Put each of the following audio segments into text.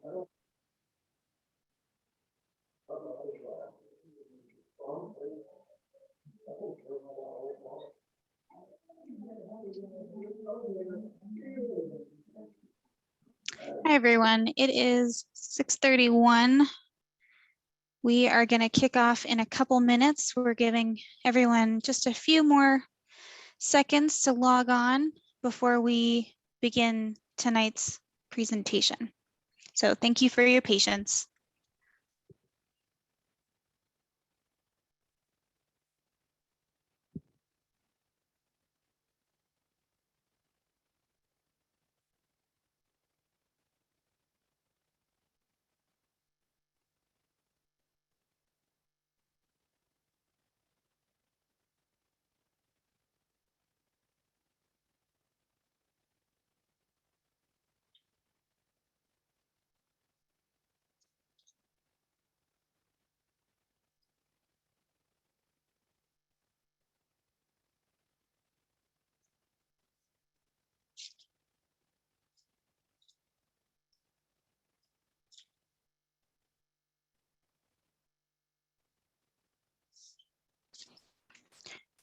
Hi, everyone. It is 6:31. We are going to kick off in a couple minutes. We're giving everyone just a few more seconds to log on before we begin tonight's presentation. So thank you for your patience.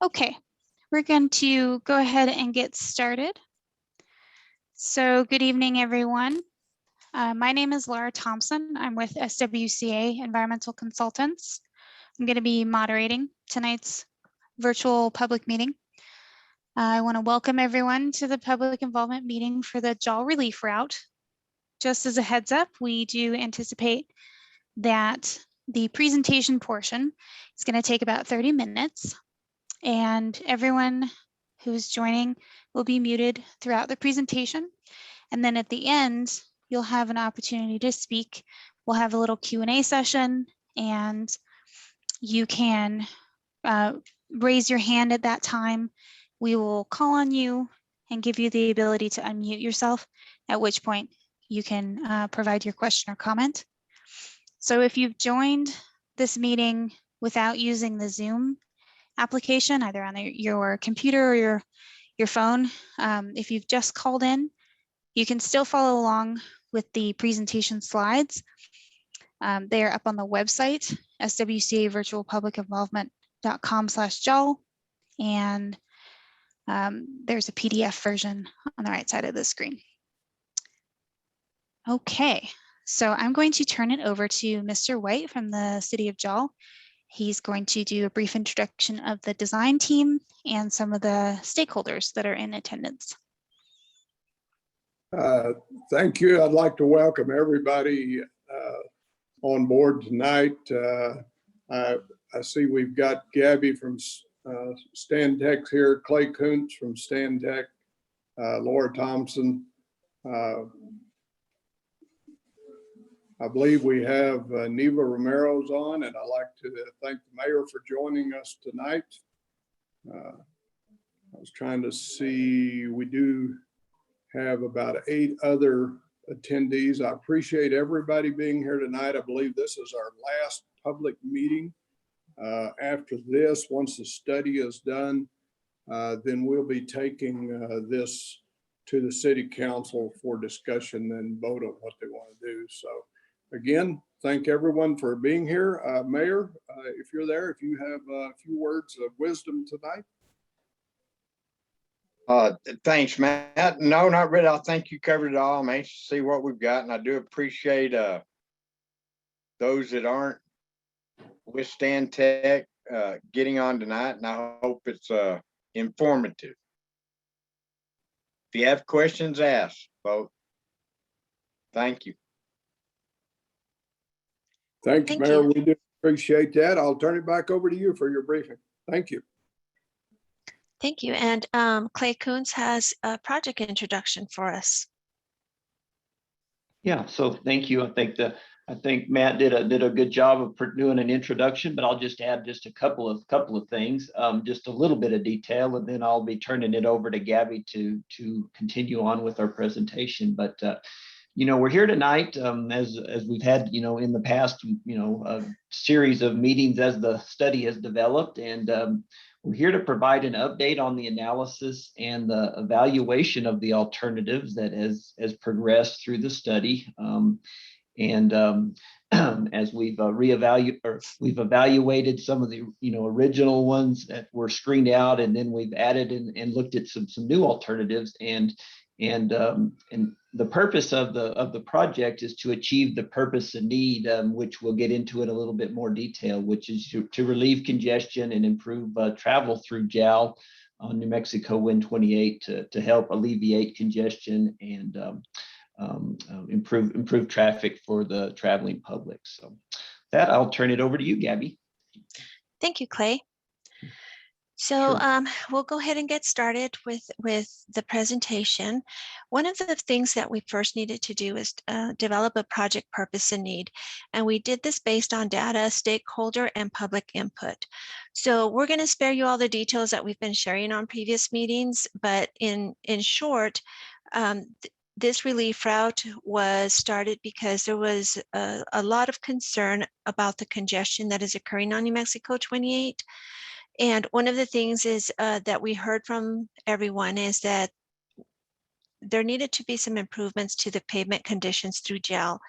Okay, we're going to go ahead and get started. So good evening, everyone. My name is Laura Thompson. I'm with SWCA Environmental Consultants. I'm going to be moderating tonight's virtual public meeting. I want to welcome everyone to the public involvement meeting for the JAWL Relief Route. Just as a heads up, we do anticipate that the presentation portion is going to take about 30 minutes, and everyone who's joining will be muted throughout the presentation. And then at the end, you'll have an opportunity to speak. We'll have a little Q&A session, and you can raise your hand at that time. We will call on you and give you the ability to unmute yourself, at which point you can provide your question or comment. So if you've joined this meeting without using the Zoom application, either on your computer or your phone, if you've just called in, you can still follow along with the presentation slides. They are up on the website, swcavirtualpublicinvolvement.com/JAWL, and there's a PDF version on the right side of the screen. Okay, so I'm going to turn it over to Mr. White from the City of JAWL. He's going to do a brief introduction of the design team and some of the stakeholders that are in attendance. Thank you. I'd like to welcome everybody on board tonight. I see we've got Gabby from Stantec here, Clay Kuntz from Stantec, Laura Thompson. I believe we have Neva Romero's on, and I'd like to thank the mayor for joining us tonight. I was trying to see, we do have about 8 other attendees. I appreciate everybody being here tonight. I believe this is our last public meeting. After this, once the study is done, then we'll be taking this to the city council for discussion and vote on what they want to do. So again, thank everyone for being here. Mayor, if you're there, if you have a few words of wisdom tonight. Thanks, Matt. No, not really. I think you covered it all. I'm anxious to see what we've got, and I do appreciate those that aren't with Stantec getting on tonight, and I hope it's informative. If you have questions, ask, folks. Thank you. Thank you, Mayor. We do appreciate that. I'll turn it back over to you for your briefing. Thank you. Thank you. And Clay Kuntz has a project introduction for us. Yeah, so thank you. I think Matt did a good job of doing an introduction, but I'll just add just a couple of things, just a little bit of detail, and then I'll be turning it over to Gabby to continue on with our presentation. But you know, we're here tonight as we've had, you know, in the past, you know, a series of meetings as the study has developed, and we're here to provide an update on the analysis and the evaluation of the alternatives that has progressed through the study. And as we've we've evaluated some of the original ones that were screened out, and then we've added and looked at some new alternatives. And the purpose of the project is to achieve the purpose and need, which we'll get into in a little bit more detail, which is to relieve congestion and improve travel through JAL on New Mexico 128 to help alleviate congestion and improve traffic for the traveling public. So that I'll turn it over to you, Gabby. Thank you, Clay. So Sure. we'll go ahead and get started with the presentation. One of the things that we first needed to do is develop a project purpose and need. And we did this based on data, stakeholder, and public input. So we're going to spare you all the details that we've been sharing on previous meetings, but in short, this relief route was started because there was a lot of concern about the congestion that is occurring on New Mexico 28. And one of the things is that we heard from everyone is that there needed to be some improvements to the pavement conditions through JAL.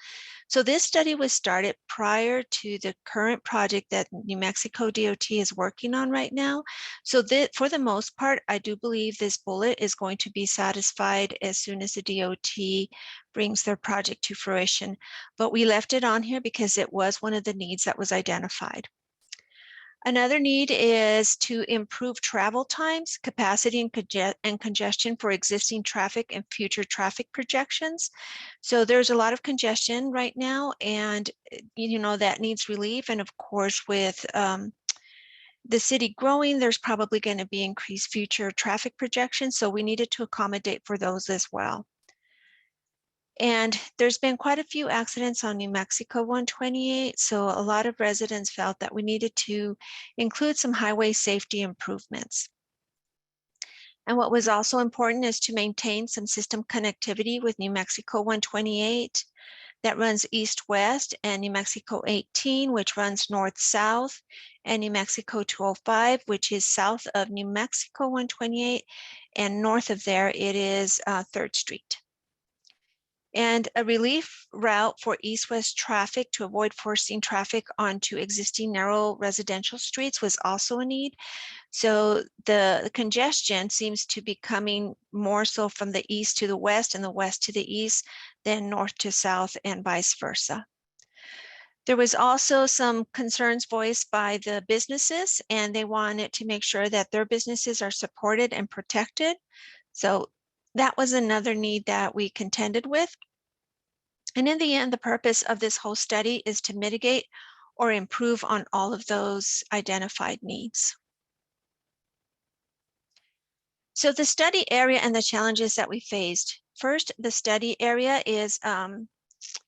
So this study was started prior to the current project that New Mexico DOT is working on right now. So that for the most part, I do believe this bullet is going to be satisfied as soon as the DOT brings their project to fruition. But we left it on here because it was one of the needs that was identified. Another need is to improve travel times, capacity, and congestion for existing traffic and future traffic projections. So there's a lot of congestion right now, and that needs relief. And of course, with the city growing, there's probably going to be increased future traffic projections. So we needed to accommodate for those as well. And there's been quite a few accidents on New Mexico 128, so a lot of residents felt that we needed to include some highway safety improvements. And what was also important is to maintain some system connectivity with New Mexico 128 that runs east-west, and New Mexico 18, which runs north-south, and New Mexico 205, which is south of New Mexico 128, and north of there it is 3rd Street. And a relief route for east-west traffic to avoid forcing traffic onto existing narrow residential streets was also a need. So the congestion seems to be coming more so from the east to the west and the west to the east than north to south and vice versa. There was also some concerns voiced by the businesses, and they wanted to make sure that their businesses are supported and protected. So that was another need that we contended with. And in the end, the purpose of this whole study is to mitigate or improve on all of those identified needs. So the study area and the challenges that we faced. First, the study area is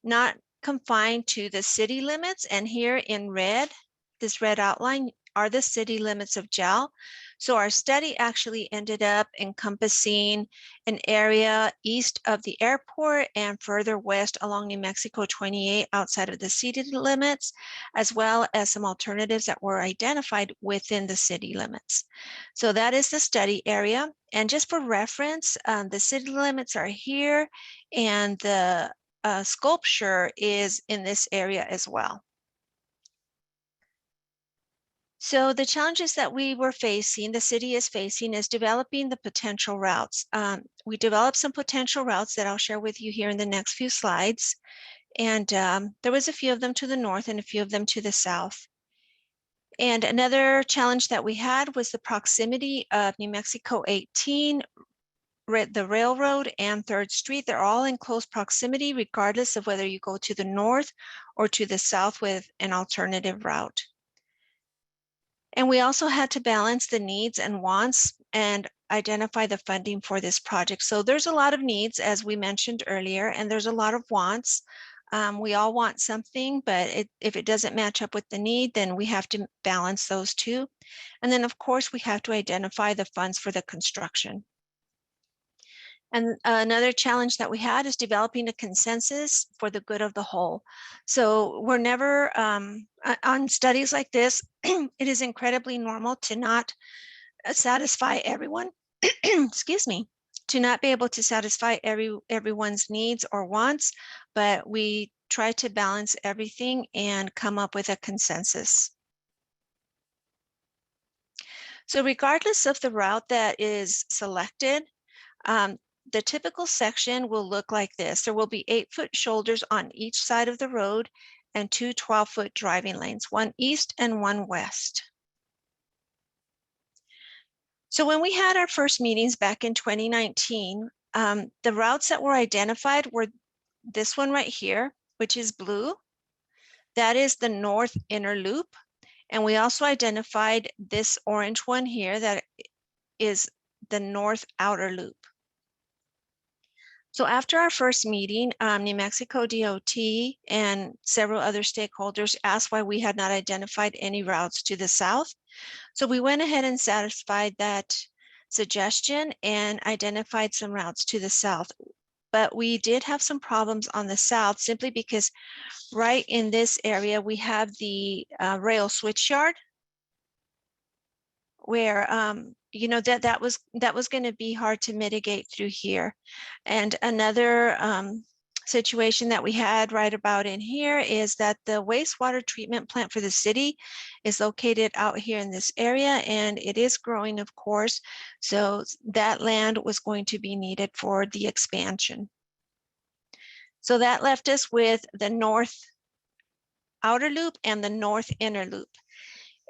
not confined to the city limits. And here in red, this red outline are the city limits of JAL. So our study actually ended up encompassing an area east of the airport and further west along New Mexico 28 outside of the city limits, as well as some alternatives that were identified within the city limits. So that is the study area. And just for reference, the city limits are here, and the sculpture is in this area as well. So the challenges that we were facing, the city is facing, is developing the potential routes. We developed some potential routes that I'll share with you here in the next few slides. And there was a few of them to the north and a few of them to the south. And another challenge that we had was the proximity of New Mexico 18, the railroad, and 3rd Street. They're all in close proximity, regardless of whether you go to the north or to the south with an alternative route. And we also had to balance the needs and wants and identify the funding for this project. So there's a lot of needs, as we mentioned earlier, and there's a lot of wants. We all want something, but if it doesn't match up with the need, then we have to balance those two. And then, of course, we have to identify the funds for the construction. And another challenge that we had is developing a consensus for the good of the whole. So we're never, on studies like this, it is incredibly normal to not satisfy everyone, excuse me, to not be able to satisfy everyone's needs or wants, but we try to balance everything and come up with a consensus. So regardless of the route that is selected, the typical section will look like this. There will be 8-foot shoulders on each side of the road and 2 12-foot driving lanes, one east and one west. So when we had our first meetings back in 2019, the routes that were identified were this one right here, which is blue. That is the north inner loop. And we also identified this orange one here that is the north outer loop. So after our first meeting, New Mexico DOT and several other stakeholders asked why we had not identified any routes to the south. So we went ahead and satisfied that suggestion and identified some routes to the south. But we did have some problems on the south simply because right in this area, we have the rail switch yard where, you know, that was going to be hard to mitigate through here. And another situation that we had right about in here is that the wastewater treatment plant for the city is located out here in this area, and it is growing, of course. So that land was going to be needed for the expansion. So that left us with the north outer loop and the north inner loop.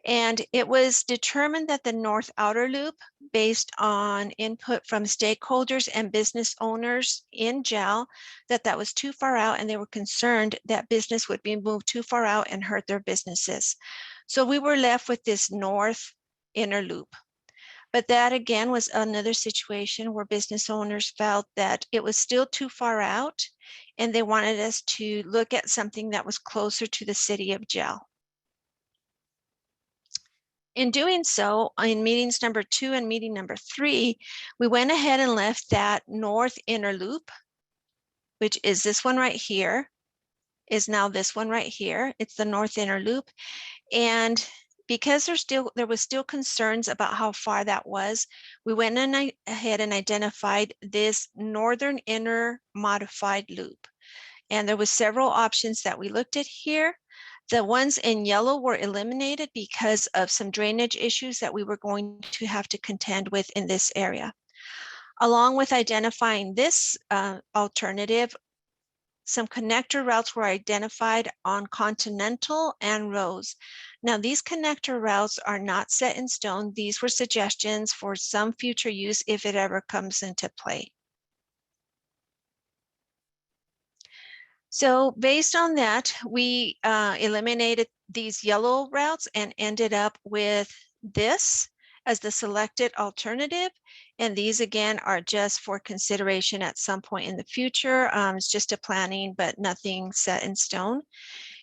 And it was determined that the north outer loop, based on input from stakeholders and business owners in JAL, that was too far out, and they were concerned that business would be moved too far out and hurt their businesses. So we were left with this north inner loop. But that again was another situation where business owners felt that it was still too far out, and they wanted us to look at something that was closer to the city of JAL. In doing so, in meetings number 2 and meeting number 3, we went ahead and left that north inner loop, which is this one right here, is now this one right here. It's the north inner loop. And because there was still concerns about how far that was, we went ahead and identified this northern inner modified loop. And there was several options that we looked at here. The ones in yellow were eliminated because of some drainage issues that we were going to have to contend with in this area. Along with identifying this alternative, some connector routes were identified on Continental and Rose. Now, these connector routes are not set in stone. These were suggestions for some future use if it ever comes into play. So based on that, we eliminated these yellow routes and ended up with this as the selected alternative. And these again are just for consideration at some point in the future. It's just a planning, but nothing set in stone.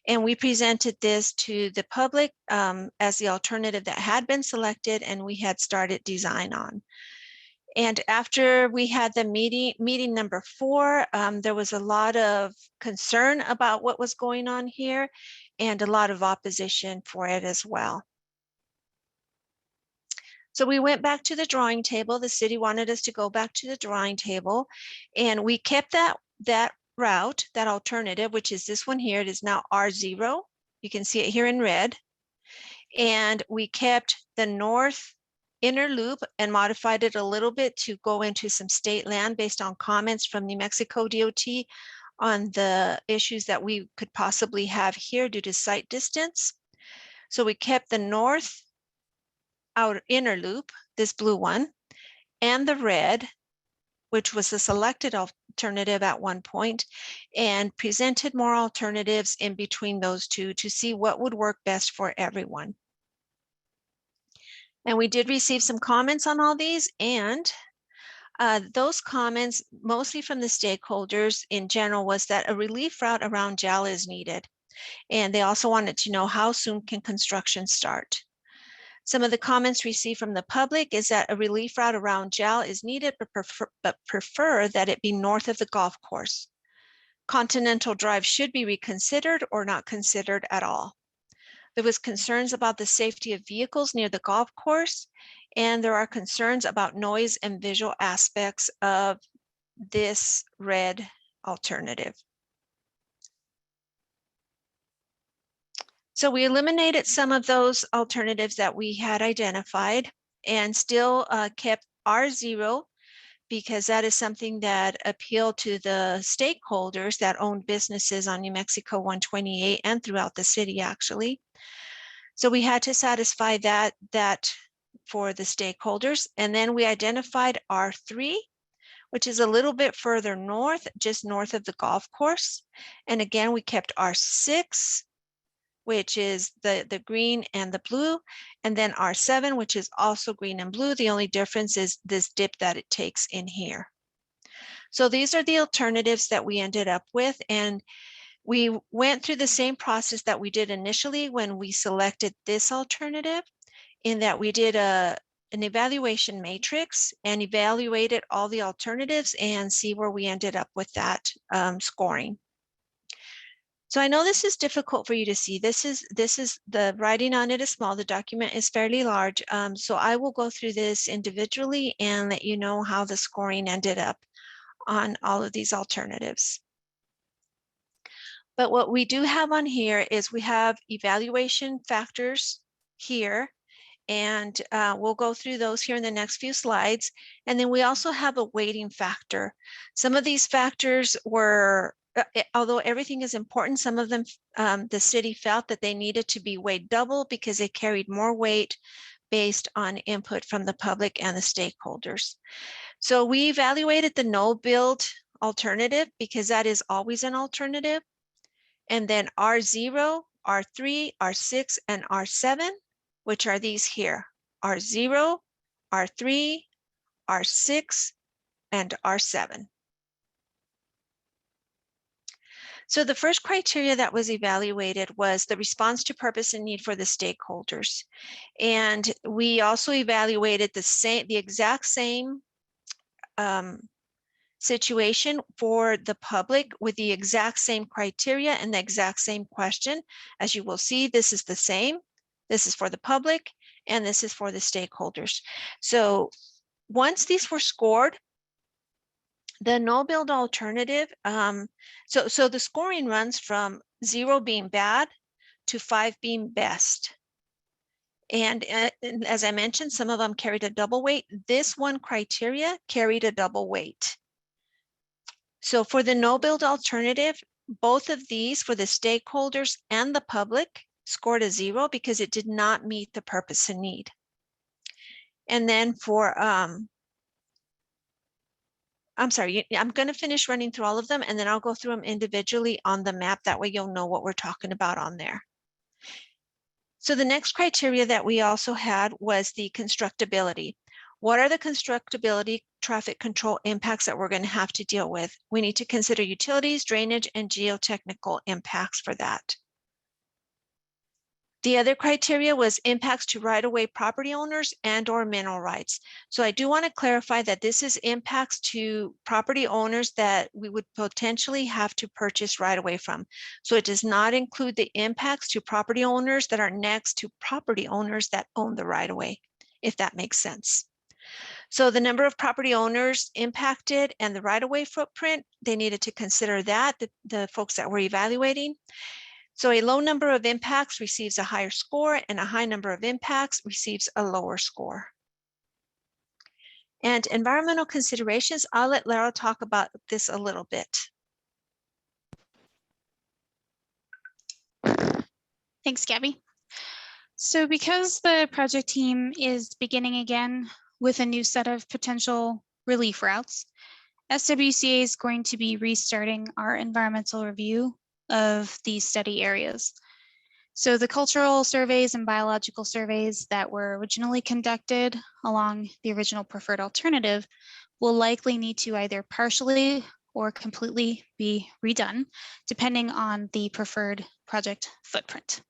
And we presented this to the public as the alternative that had been selected and we had started design on. And after we had the meeting number 4, there was a lot of concern about what was going on here and a lot of opposition for it as well. So we went back to the drawing table. The city wanted us to go back to the drawing table, and we kept that route, that alternative, which is this one here. It is now R0. You can see it here in red. And we kept the north inner loop and modified it a little bit to go into some state land based on comments from New Mexico DOT on the issues that we could possibly have here due to site distance. So we kept the north outer inner loop, this blue one, and the red, which was the selected alternative at one point, and presented more alternatives in between those two to see what would work best for everyone. And we did receive some comments on all these, and those comments, mostly from the stakeholders in general, was that a relief route around JAL is needed. And they also wanted to know how soon can construction start. Some of the comments received from the public is that a relief route around JAL is needed, but prefer that it be north of the golf course. Continental Drive should be reconsidered or not considered at all. There was concerns about the safety of vehicles near the golf course, and there are concerns about noise and visual aspects of this red alternative. So we eliminated some of those alternatives that we had identified and still kept R0 because that is something that appealed to the stakeholders that own businesses on New Mexico 128 and throughout the city, actually. So we had to satisfy that for the stakeholders. And then we identified R3, which is a little bit further north, just north of the golf course. And again, we kept R6, which is the green and the blue, and then R7, which is also green and blue. The only difference is this dip that it takes in here. So these are the alternatives that we ended up with, and we went through the same process that we did initially when we selected this alternative, in that we did an evaluation matrix and evaluated all the alternatives and see where we ended up with that scoring. So I know this is difficult for you to see. This is the writing on it is small. The document is fairly large. So I will go through this individually and let you know how the scoring ended up on all of these alternatives. But what we do have on here is we have evaluation factors here, and we'll go through those here in the next few slides. And then we also have a weighting factor. Some of these factors were, although everything is important, some of them the city felt that they needed to be weighed double because they carried more weight based on input from the public and the stakeholders. So we evaluated the no build alternative because that is always an alternative. And then R0, R3, R6, and R7, which are these here, R0, R3, R6, and R7. So the first criteria that was evaluated was the response to purpose and need for the stakeholders. And we also evaluated the exact same situation for the public with the exact same criteria and the exact same question. As you will see, this is the same. This is for the public and this is for the stakeholders. So once these were scored, the no build alternative, so the scoring runs from 0 being bad to 5 being best. And as I mentioned, some of them carried a double weight. This one criteria carried a double weight. So for the no build alternative, both of these for the stakeholders and the public scored a 0 because it did not meet the purpose and need. And then for, I'm sorry, I'm going to finish running through all of them and then I'll go through them individually on the map. That way you'll know what we're talking about on there. So the next criteria that we also had was the constructability. What are the constructability traffic control impacts that we're going to have to deal with? We need to consider utilities, drainage, and geotechnical impacts for that. The other criteria was impacts to right-of-way property owners and or mineral rights. So I do want to clarify that this is impacts to property owners that we would potentially have to purchase right-of-way from. So it does not include the impacts to property owners that are next to property owners that own the right-of-way, if that makes sense. So the number of property owners impacted and the right-of-way footprint, they needed to consider that, the folks that were evaluating. So a low number of impacts receives a higher score and a high number of impacts receives a lower score. And environmental considerations, I'll let Lara talk about this a little bit. Thanks, Gabby. So because the project team is beginning again with a new set of potential relief routes, SWCA is going to be restarting our environmental review of these study areas. So the cultural surveys and biological surveys that were originally conducted along the original preferred alternative will likely need to either partially or completely be redone, depending on the preferred project footprint.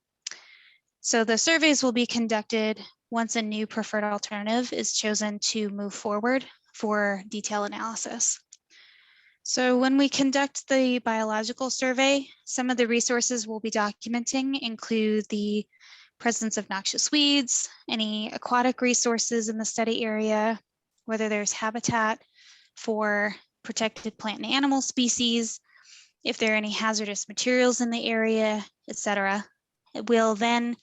So the surveys will be conducted once a new preferred alternative is chosen to move forward for detailed analysis. So when we conduct the biological survey, some of the resources we'll be documenting include the presence of noxious weeds, any aquatic resources in the study area, whether there's habitat for protected plant and animal species, if there are any hazardous materials in the area, etc. We'll then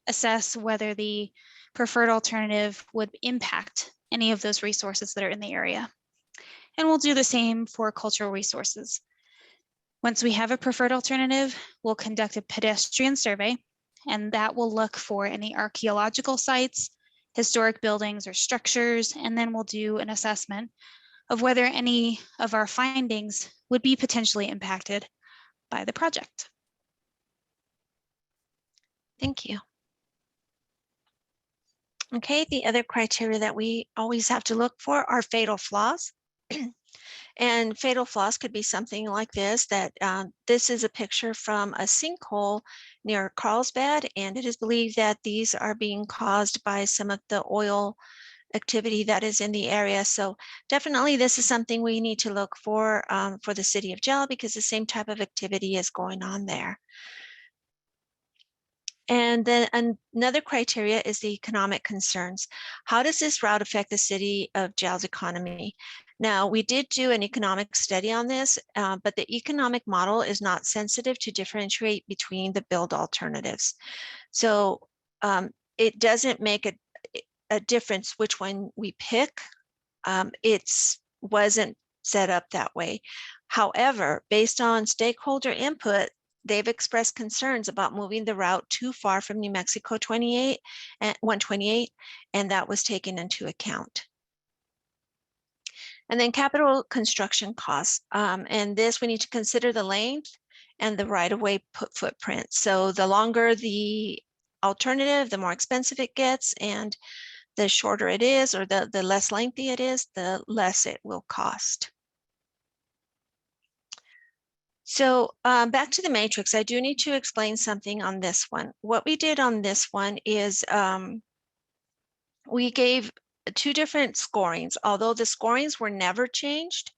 assess whether the preferred alternative would impact any of those resources that are in the area. And we'll do the same for cultural resources. Once we have a preferred alternative, we'll conduct a pedestrian survey, and that will look for any archaeological sites, historic buildings or structures, and then we'll do an assessment of whether any of our findings would be potentially impacted by the project. Thank you. Okay, the other criteria that we always have to look for are fatal flaws. And fatal flaws could be something like this, that this is a picture from a sinkhole near Carlsbad, and it is believed that these are being caused by some of the oil activity that is in the area. So definitely this is something we need to look for the city of Gel, because the same type of activity is going on there. And then another criteria is the economic concerns. How does this route affect the city of Gel's economy? Now, we did do an economic study on this, but the economic model is not sensitive to differentiate between the build alternatives. So it doesn't make a difference which one we pick. It wasn't set up that way. However, based on stakeholder input, they've expressed concerns about moving the route too far from New Mexico 128, and that was taken into account. And then capital construction costs. And this, we need to consider the length and the right-of-way footprint. So the longer the alternative, the more expensive it gets, and the shorter it is, or the less lengthy it is, the less it will cost. So back to the matrix, I do need to explain something on this one. What we did on this one is we gave two different scorings, although the scorings were never changed.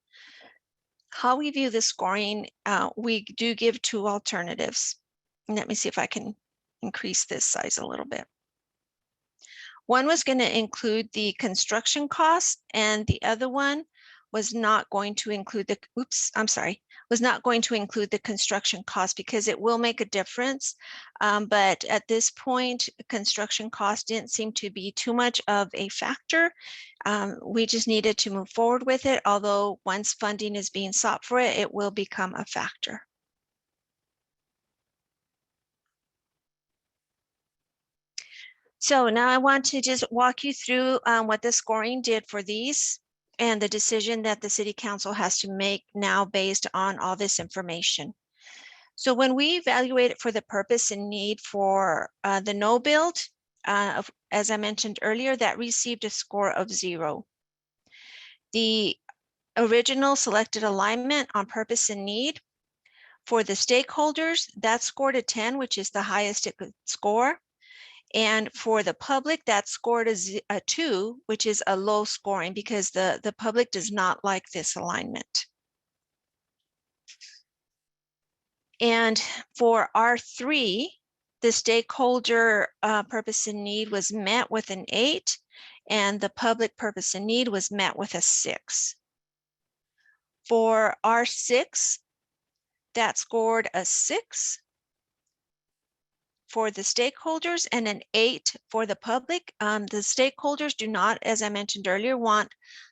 How we view the scoring, we do give two alternatives. Let me see if I can increase this size a little bit. One was going to include the construction costs, and the other one was not going to include the, was not going to include the construction cost, because it will make a difference. But at this point, construction cost didn't seem to be too much of a factor. We just needed to move forward with it, although once funding is being sought for it, it will become a factor. So now I want to just walk you through what the scoring did for these, and the decision that the city council has to make now based on all this information. So when we evaluate it for the purpose and need for the no build, as I mentioned earlier, that received a score of 0. The original selected alignment on purpose and need for the stakeholders, that scored a 10, which is the highest it could score. And for the public, that scored a 2, which is a low scoring, because the public does not like this alignment. And for R3, the stakeholder purpose and need was met with an 8, and the public purpose and need was met with a 6. For R6, that scored a 6 for the stakeholders and an 8 for the public. The stakeholders do not, as I mentioned earlier, want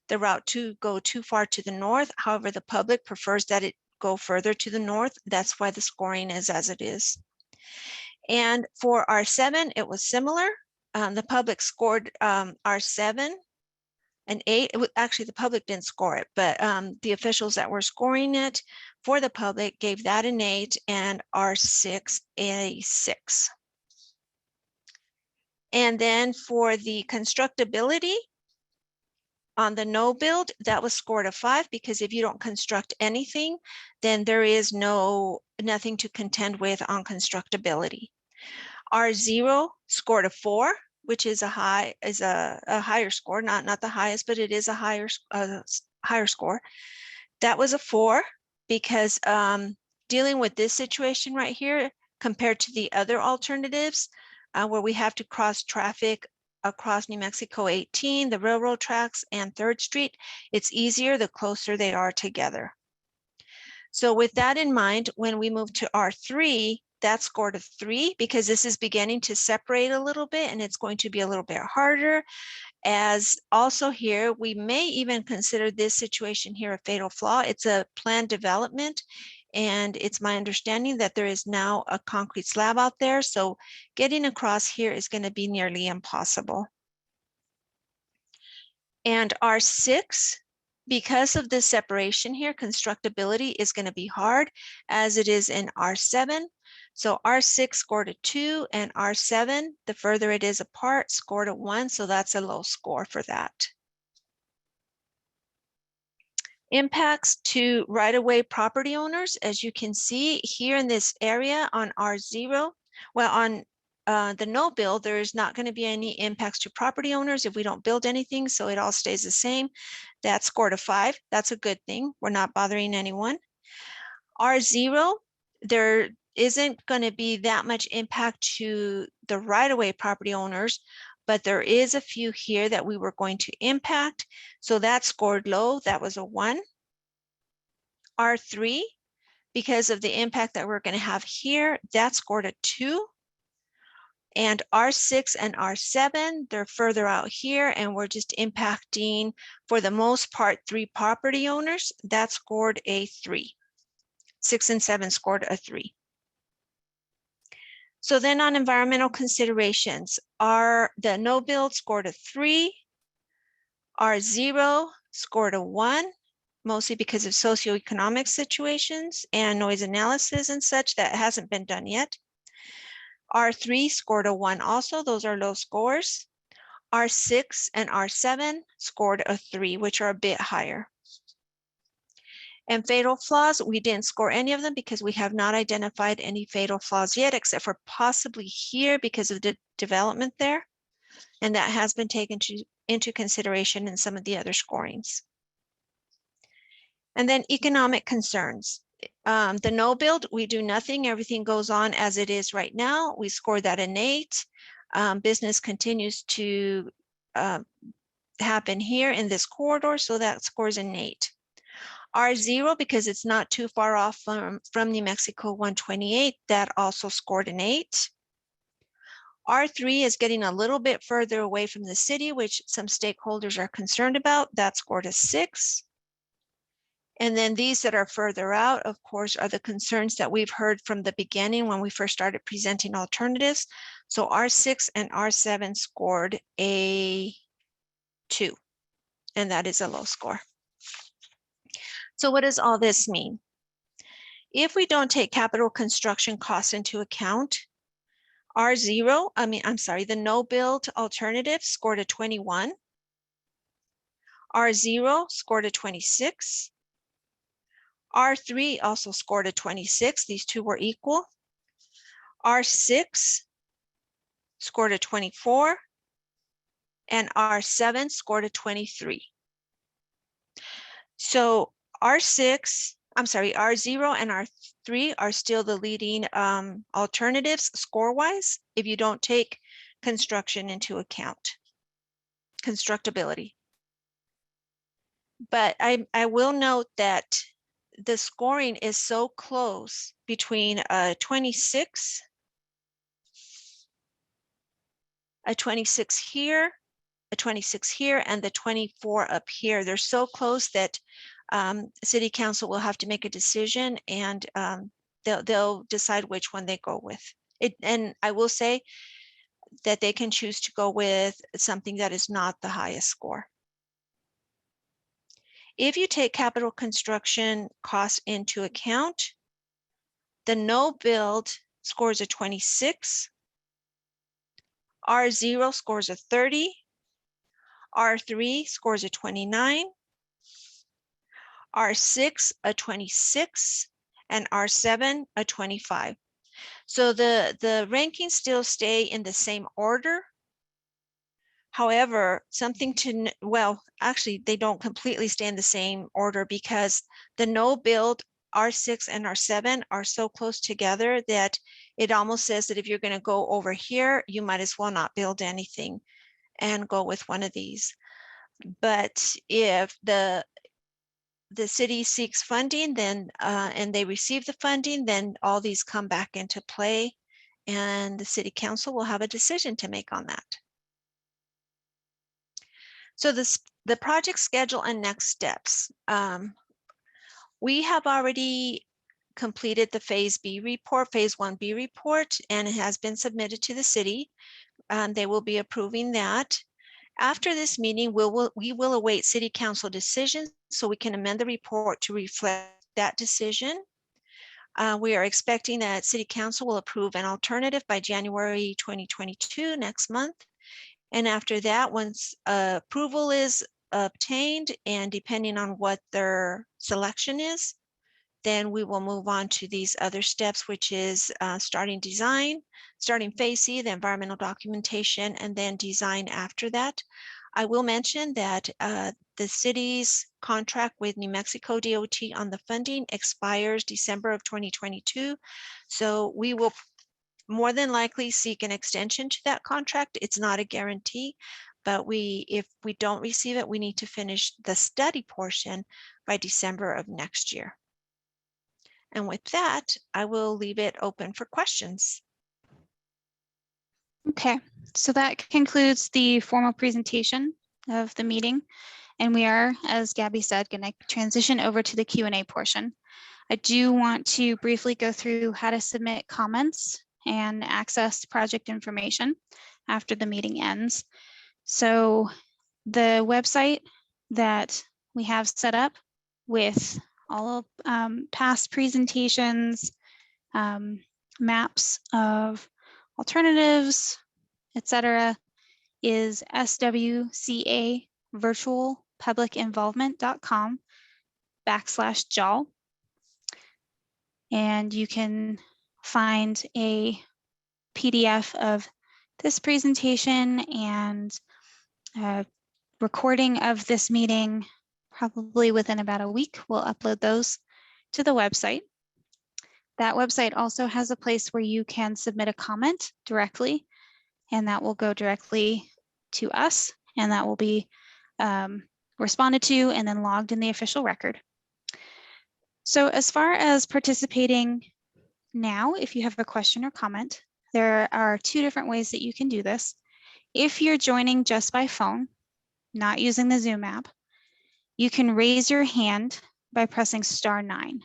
the route to go too far to the north. However, the public prefers that it go further to the north. That's why the scoring is as it is. And for R7, it was similar. The public scored R7 an 8. Actually, the public didn't score it, but the officials that were scoring it for the public gave that an 8, and R6 a 6. And then for the constructability on the no build, that was scored a 5, because if you don't construct anything, then there is nothing to contend with on constructability. R0 scored a 4, which is a higher score, not the highest, but it is a higher score. That was a 4, because dealing with this situation right here compared to the other alternatives where we have to cross traffic across New Mexico 18, the railroad tracks, and 3rd Street, it's easier the closer they are together. So with that in mind, when we move to R3, that's scored a 3 because this is beginning to separate a little bit and it's going to be a little bit harder. As also here, we may even consider this situation here a fatal flaw. It's a planned development, and it's my understanding that there is now a concrete slab out there. So getting across here is going to be nearly impossible. And R6, because of this separation here, constructability is going to be hard as it is in R7. So R6 scored a 2 and R7, the further it is apart, scored a 1. So that's a low score for that. Impacts to right-of-way property owners, as you can see here in this area on R0, well, on the no build, there is not going to be any impacts to property owners if we don't build anything, so it all stays the same. That scored a 5. That's a good thing. We're not bothering anyone. R0, there isn't going to be that much impact to the right-of-way property owners, but there is a few here that we were going to impact. So that scored low. That was a 1. R3, because of the impact that we're going to have here, that scored a 2. And R6 and R7, they're further out here, and we're just impacting, for the most part, 3 property owners. That scored a 3. 6 and 7 scored a 3. So then on environmental considerations, the no build scored a 3, R0 scored a 1, mostly because of socioeconomic situations and noise analysis and such that hasn't been done yet. R3 scored a 1 also, those are low scores. R6 and R7 scored a 3, which are a bit higher. And fatal flaws, we didn't score any of them because we have not identified any fatal flaws yet, except for possibly here because of the development there. And that has been taken into consideration in some of the other scorings. And then economic concerns. The no build, we do nothing. Everything goes on as it is right now. We scored that an 8. Business continues to happen here in this corridor, so that scores an 8. R0, because it's not too far off from New Mexico 128, that also scored an 8. R3 is getting a little bit further away from the city, which some stakeholders are concerned about. That scored a 6. And then these that are further out, of course, are the concerns that we've heard from the beginning when we first started presenting alternatives. So R6 and R7 scored a 2, and that is a low score. So what does all this mean? If we don't take capital construction costs into account, the no build alternative scored a 21. R0 scored a 26. R3 also scored a 26. These two were equal. R6 scored a 24. And R7 scored a 23. So R0 and R3 are still the leading alternatives score-wise if you don't take construction into account, constructability. But I will note that the scoring is so close between a 26 here, a 26 here, and the 24 up here. They're so close that City Council will have to make a decision, and they'll decide which one they go with. And I will say that they can choose to go with something that is not the highest score. If you take capital construction costs into account, the no build scores a 26, R0 scores a 30, R3 scores a 29, R6 a 26, and R7 a 25. So the rankings still stay in the same order. However, actually they don't completely stay in the same order because the no build R6 and R7 are so close together that it almost says that if you're going to go over here, you might as well not build anything and go with one of these. But if the the city seeks funding, then and they receive the funding, then all these come back into play, and the city council will have a decision to make on that. So the project schedule and next steps. We have already completed the Phase 1B report, and it has been submitted to the city. They will be approving that. After this meeting, we will await city council decisions so we can amend the report to reflect that decision. We are expecting that city council will approve an alternative by January 2022, next month. And after that, once approval is obtained and depending on what their selection is, then we will move on to these other steps, which is starting design, starting Phase C, the environmental documentation, and then design after that. I will mention that the city's contract with New Mexico DOT on the funding expires December of 2022. So we will more than likely seek an extension to that contract. It's not a guarantee, but if we don't receive it, we need to finish the study portion by December of next year. And with that, I will leave it open for questions. Okay, so that concludes the formal presentation of the meeting. And we are, as Gabby said, going to transition over to the Q&A portion. I do want to briefly go through how to submit comments and access project information after the meeting ends. So the website that we have set up with all past presentations, maps of alternatives, etc., is swcavirtualpublicinvolvement.com/JAL. And you can find a PDF of this presentation and a recording of this meeting probably within about a week. We'll upload those to the website. That website also has a place where you can submit a comment directly, and that will go directly to us, and that will be responded to and then logged in the official record. So as far as participating now, if you have a question or comment, there are two different ways that you can do this. If you're joining just by phone, not using the Zoom app, you can raise your hand by pressing *9.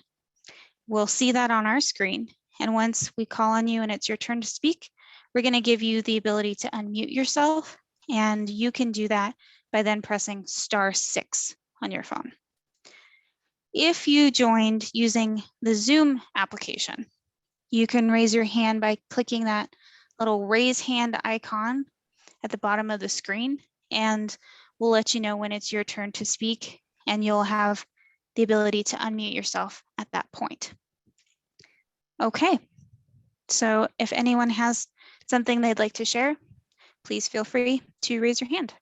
We'll see that on our screen. And once we call on you and it's your turn to speak, we're going to give you the ability to unmute yourself. And you can do that by then pressing *6 on your phone. If you joined using the Zoom application, you can raise your hand by clicking that little raise hand icon at the bottom of the screen, and we'll let you know when it's your turn to speak, and you'll have the ability to unmute yourself at that point. Okay, so if anyone has something they'd like to share, please feel free to raise your hand.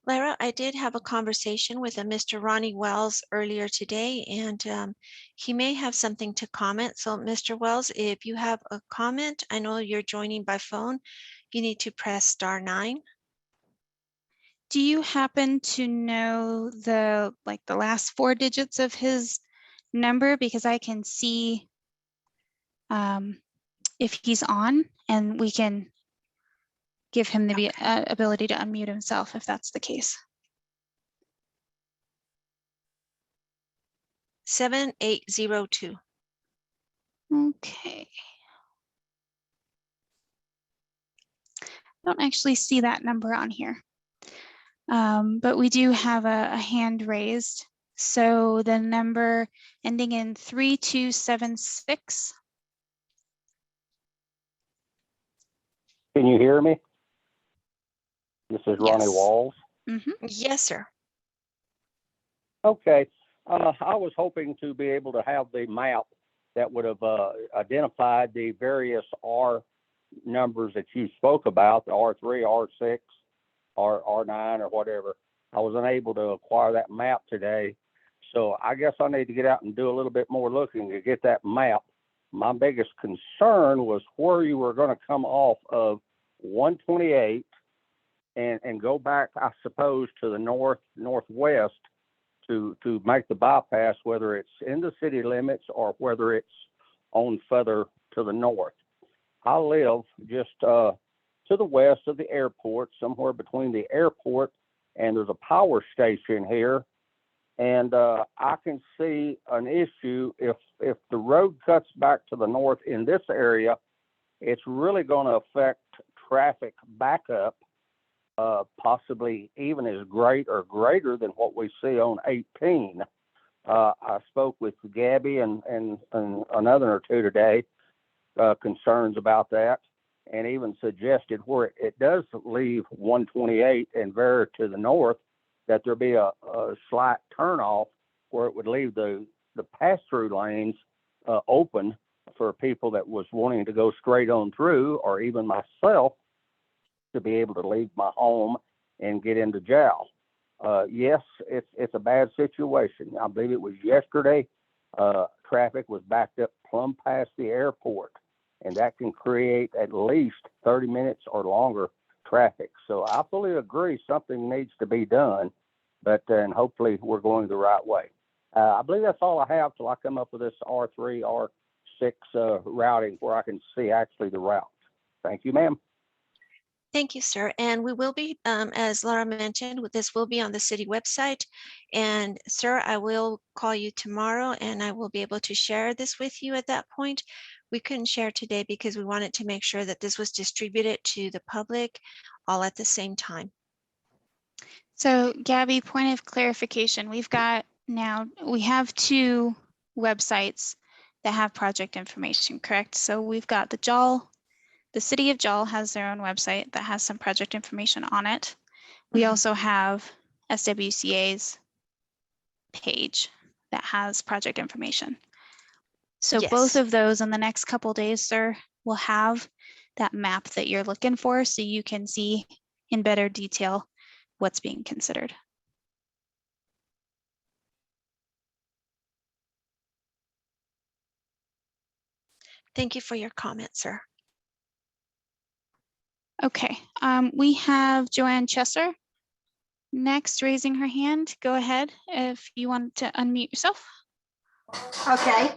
Lara, I did have a conversation with a Mr. Ronnie Wells earlier today, and he may have something to comment. So Mr. Wells, if you have a comment, I know you're joining by phone, you need to press *9. Do you happen to know the last 4 digits of his number? Because I can see if he's on, and we can give him the ability to unmute himself if that's the case. 7802. Okay. I don't actually see that number on here, but we do have a hand raised. So the number ending in 3276. Can you hear me? This is Ronnie Yes. Walls. Mm-hmm. Yes, sir. Okay. I was hoping to be able to have the map that would have identified the various R numbers that you spoke about, the R3, R6, R9, or whatever. I was unable to acquire that map today. So I guess I need to get out and do a little bit more looking to get that map. My biggest concern was where you were going to come off of 128 and go back, I suppose, to the northwest to make the bypass, whether it's in the city limits or whether it's on further to the north. I live just to the west of the airport, somewhere between the airport and there's a power station here. And I can see an issue if the road cuts back to the north in this area, it's really going to affect traffic backup, possibly even as great or greater than what we see on 18. I spoke with Gabby and another or two today, concerns about that, and even suggested where it does leave 128 and very to the north, that there be a slight turnoff where it would leave the pass-through lanes open for people that was wanting to go straight on through, or even myself to be able to leave my home and get into jail. Yes, it's a bad situation. I believe it was yesterday, traffic was backed up plumb past the airport, and that can create at least 30 minutes or longer traffic. So I fully agree something needs to be done, but and hopefully we're going the right way. I believe that's all I have till I come up with this R3, R6 routing where I can see actually the route. Thank you, ma'am. Thank you, sir. And we will be, as Laura mentioned, this will be on the city website. And sir, I will call you tomorrow and I will be able to share this with you at that point. We couldn't share today because we wanted to make sure that this was distributed to the public all at the same time. So Gabby, point of clarification, we have two websites that have project information, correct? So we've got the city of Jol has their own website that has some project information on it. We also have SWCA's page that has project information. So Yes. both of those in the next couple days, sir, will have that map that you're looking for so you can see in better detail what's being considered. Thank you for your comment, sir. Okay, we have Joanne Chesser next raising her hand. Go ahead if you want to unmute yourself. Okay,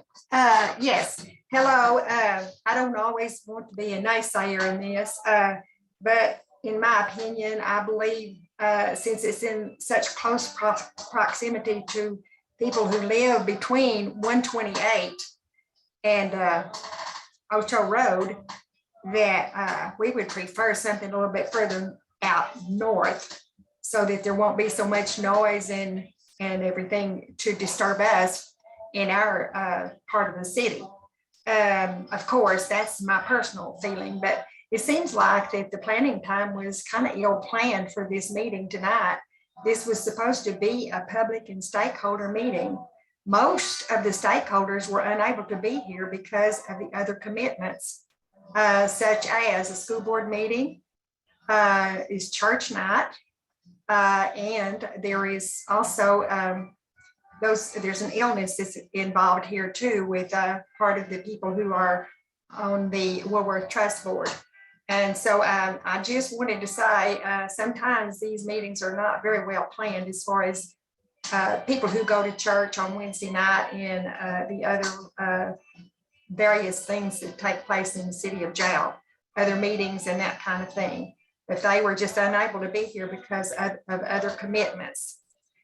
yes, hello. I don't always want to be a naysayer in this, but in my opinion, I believe since it's in such close proximity to people who live between 128 and Ocho Road, that we would prefer something a little bit further out north so that there won't be so much noise and everything to disturb us in our part of the city. Of course, that's my personal feeling, but it seems like that the planning time was kind of ill planned for this meeting tonight. This was supposed to be a public and stakeholder meeting. Most of the stakeholders were unable to be here because of the other commitments, such as a school board meeting, is church night, and there is also there's an illness that's involved here too with part of the people who are on the Woolworth Trust Board. And so I just wanted to say sometimes these meetings are not very well planned as far as people who go to church on Wednesday night and the other various things that take place in the city of Jowell, other meetings and that kind of thing. But they were just unable to be here because of other commitments.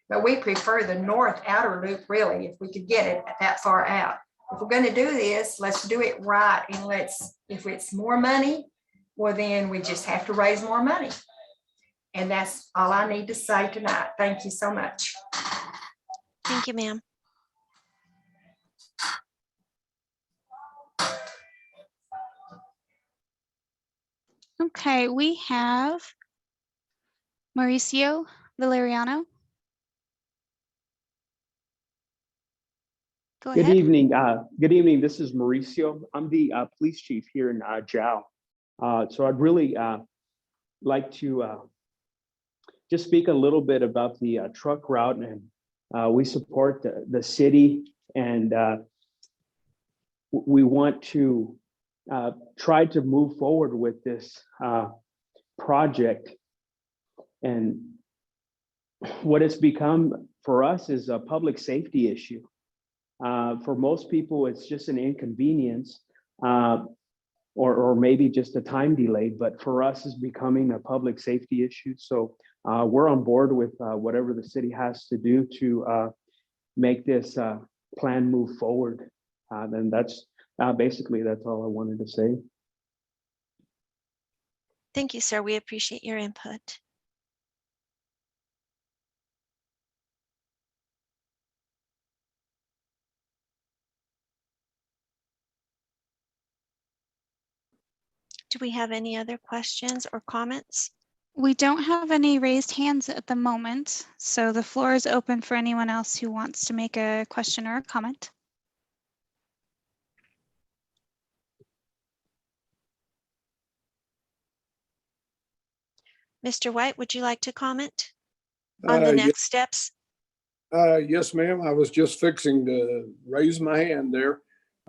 But we prefer the north outer loop, really, if we could get it that far out. If we're going to do this, let's do it right. And if it's more money, well, then we just have to raise more money. And that's all I need to say tonight. Thank you so much. Thank you, ma'am. Okay, we have Mauricio Valeriano. Go Good ahead. evening. Good evening. This is Mauricio. I'm the police chief here in Jowell. So I'd really like to just speak a little bit about the truck route, and we support the city, and we want to try to move forward with this project. And what it's become for us is a public safety issue. For most people, it's just an inconvenience, or maybe just a time delay, but for us, it's becoming a public safety issue. So we're on board with whatever the city has to do to make this plan move forward. Then that's basically, that's all I wanted to say. Thank you, sir. We appreciate your input. Do we have any other questions or comments? We don't have any raised hands at the moment, so the floor is open for anyone else who wants to make a question or a comment. Mr. White, would you like to comment on the Ye- next steps? Yes, ma'am. I was just fixing to raise my hand there.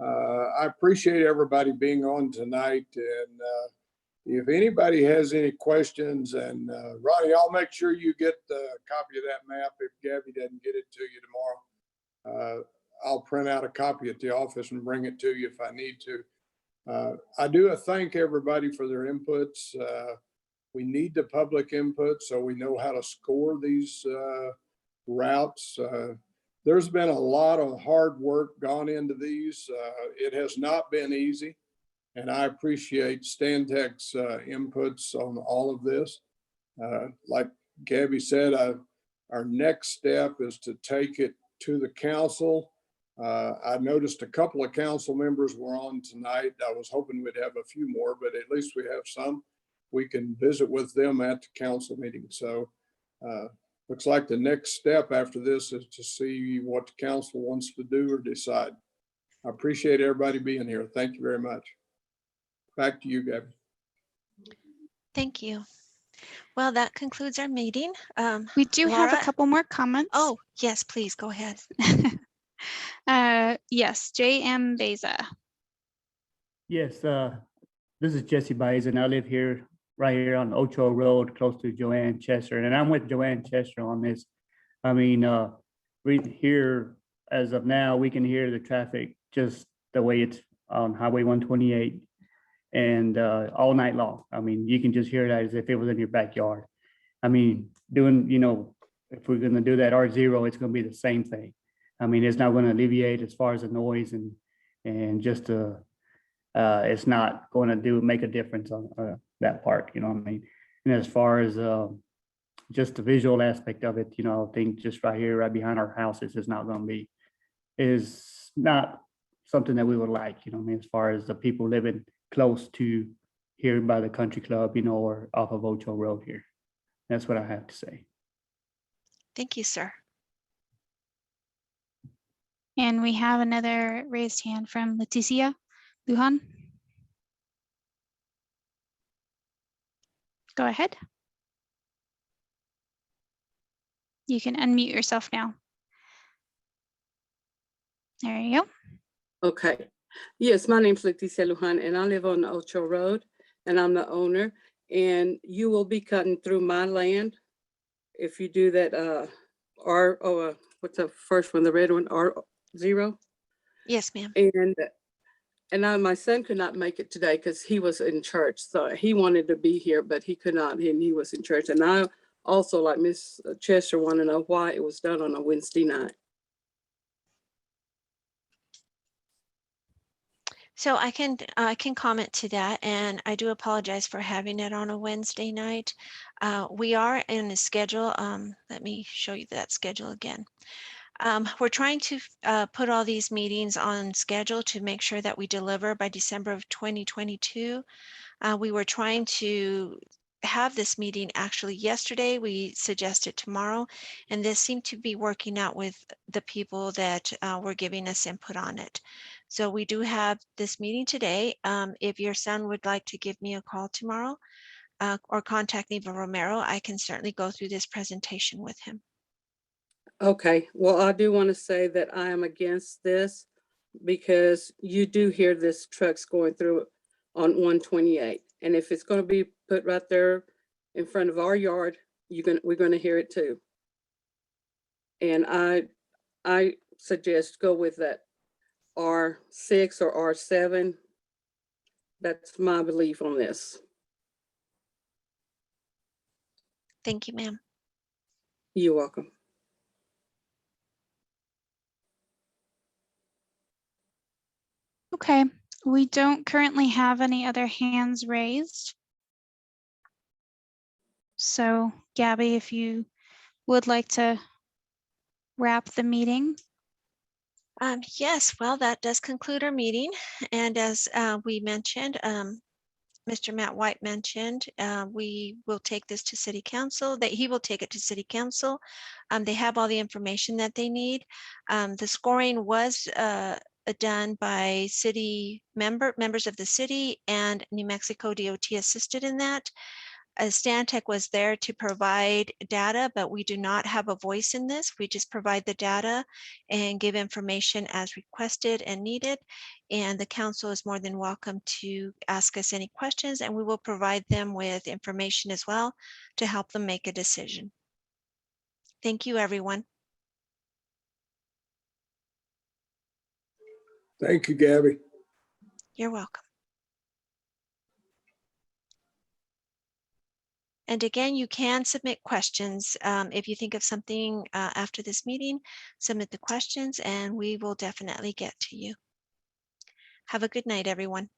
I appreciate everybody being on tonight, and if anybody has any questions, and Ronnie, I'll make sure you get a copy of that map if Gabby doesn't get it to you tomorrow. I'll print out a copy at the office and bring it to you if I need to. I do thank everybody for their inputs. We need the public input so we know how to score these routes. There's been a lot of hard work gone into these. It has not been easy, and I appreciate Stantec's inputs on all of this. Like Gabby said, our next step is to take it to the council. I noticed a couple of council members were on tonight. I was hoping we'd have a few more, but at least we have some. We can visit with them at the council meeting. So looks like the next step after this is to see what the council wants to do or decide. I appreciate everybody being here. Thank you very much. Back to you, Gabby. Thank you. Well, that concludes our meeting. We do have a Laura? couple more comments. Oh, yes, please go ahead. Yes, J.M. Beza. Yes, this is Jesse Baez, and I live here, right here on Ocho Road, close to Joanne Chester, and I'm with Joanne Chester on this. I mean, we here, as of now, we can hear the traffic just the way it's on Highway 128 and all night long. I mean, you can just hear that as if it was in your backyard. I mean, doing, if we're gonna do that R0, it's gonna be the same thing. I mean, it's not gonna alleviate as far as the noise and just it's not going to make a difference on that part, you know what I mean? And as far as just the visual aspect of it, I think just right here, right behind our houses is not something that we would like, I mean, as far as the people living close to here by the country club, or off of Ocho Road here. That's what I have to say. Thank you, sir. And we have another raised hand from Leticia Lujan. Go ahead. You can unmute yourself now. There you go. Okay. Yes, my name's Leticia Lujan, and I live on Ocho Road, and I'm the owner. And you will be cutting through my land if you do that. What's the first one? The red one, R0. Yes, ma'am. And my son could not make it today because he was in church. So he wanted to be here, but he could not, and he was in church. And I also, like Miss Chester, want to know why it was done on a Wednesday night. So I can comment to that, and I do apologize for having it on a Wednesday night. We are in a schedule. Let me show you that schedule again. We're trying to put all these meetings on schedule to make sure that we deliver by December of 2022. We were trying to have this meeting actually yesterday. We suggested tomorrow, and this seemed to be working out with the people that were giving us input on it. So we do have this meeting today. If your son would like to give me a call tomorrow, or contact Neva Romero, I can certainly go through this presentation with him. Okay, well, I do want to say that I am against this because you do hear this trucks going through on 128. And if it's going to be put right there in front of our yard, we're going to hear it too. And I suggest go with that R6 or R7. That's my belief on this. Thank you, ma'am. You're welcome. Okay, we don't currently have any other hands raised. So Gabby, if you would like to wrap the meeting. Yes, well, that does conclude our meeting. And as we mentioned, Mr. Matt White mentioned, we will take this to City Council, that he will take it to City Council. They have all the information that they need. The scoring was done by members of the city, and New Mexico DOT assisted in that. Stantec was there to provide data, but we do not have a voice in this. We just provide the data and give information as requested and needed. And the council is more than welcome to ask us any questions, and we will provide them with information as well to help them make a decision. Thank you, everyone. Thank you, Gabby. You're welcome. And again, you can submit questions. If you think of something after this meeting, submit the questions and we will definitely get to you. Have a good night, everyone.